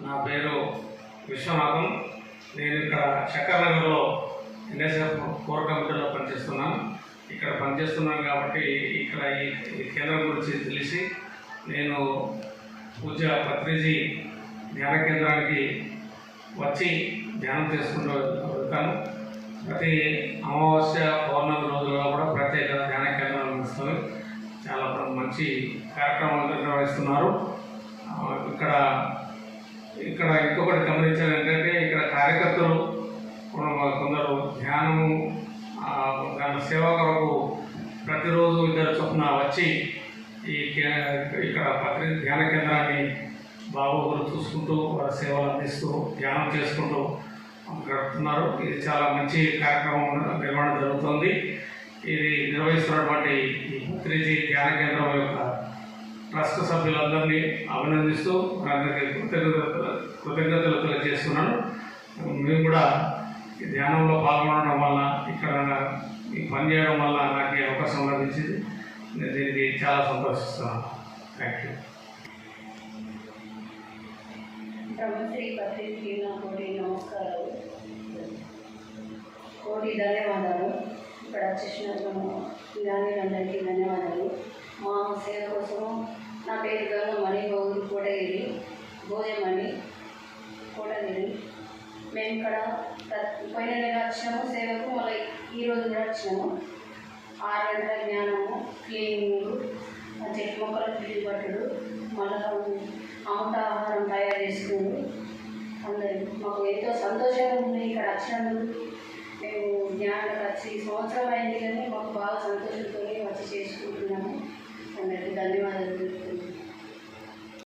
నా పేరు విశ్వనాథం. నేను ఇక్కడ చక్కర్నగర్లో ఎన్ఎస్ఎఫ్ కోర్ కమిటీలో పనిచేస్తున్నాను. ఇక్కడ పనిచేస్తున్నాను కాబట్టి ఇక్కడ ఈ కేంద్రం గురించి తెలిసి నేను పూజ్య పత్రిజీ ధ్యాన కేంద్రానికి వచ్చి ధ్యానం చేసుకుంటూ వెళ్తాను. ప్రతి అమావాస్య పౌర్ణమి రోజుల్లో కూడా ప్రత్యేక ధ్యాన కేంద్రాలు నడుస్తాయి. చాలా మంచి కార్యక్రమాలు నిర్వహిస్తున్నారు. ఇక్కడ ఇంకొకటి గమనించాలి ఏంటంటే ఇక్కడ కార్యకర్తలు కొందరు ధ్యానము దాని సేవ కొరకు ప్రతిరోజు ఇద్దరు చొప్పున వచ్చి ఇక్కడ ధ్యాన కేంద్రాన్ని బాగోగులు చూసుకుంటూ వారి సేవలు అందిస్తూ ధ్యానం చేసుకుంటూ గడుపుతున్నారు. ఇది చాలా మంచి కార్యక్రమం నిర్వహణ జరుగుతుంది. ఇది నిర్వహిస్తున్నటువంటి ఈ పత్రిజీ ధ్యాన కేంద్రం యొక్క ట్రస్ట్ సభ్యులందరినీ అభినందిస్తూ అందరికీ కృతజ్ఞతలు తెలియజేస్తున్నాను. మేము కూడా ఈ ధ్యానంలో పాల్గొనడం వల్ల ఇక్కడ ఈ పని చేయడం వల్ల నాకు అవకాశం లభించింది. నేను దీనికి చాలా సంతోషిస్తున్నాను. Thank you. బ్రహ్మశ్రీ పత్రిజీ కోటి నమస్కారాలు, కోటి ధన్యవాదాలు. ఇక్కడ వచ్చేసిన జ్ఞానులందరికీ ధన్యవాదాలు. మా సేవ కోసం నా పేరు గంగమణి, ఊరు కోటగిరి, భోజమణి కోటగిరి. మేము ఇక్కడ పోయిన నెల వచ్చినాము సేవకు, మళ్ళీ ఈరోజు కూడా వచ్చినాము. 6 గంటల జ్ఞానము, క్లీనింగ్, చెట్టు మొక్కలు పిల్లి పట్టుడు, మళ్ళీ అమృత ఆహారం తయారు చేసుకుంది. అందరూ మాకు ఎంతో సంతోషంగా ఉంది ఇక్కడ వచ్చినందుకు. మేము జ్ఞానానికి వచ్చి సంవత్సరం అయింది కానీ మాకు బాగా సంతోషంతో వచ్చి చేసుకుంటున్నాము. అందరికీ ధన్యవాదాలు.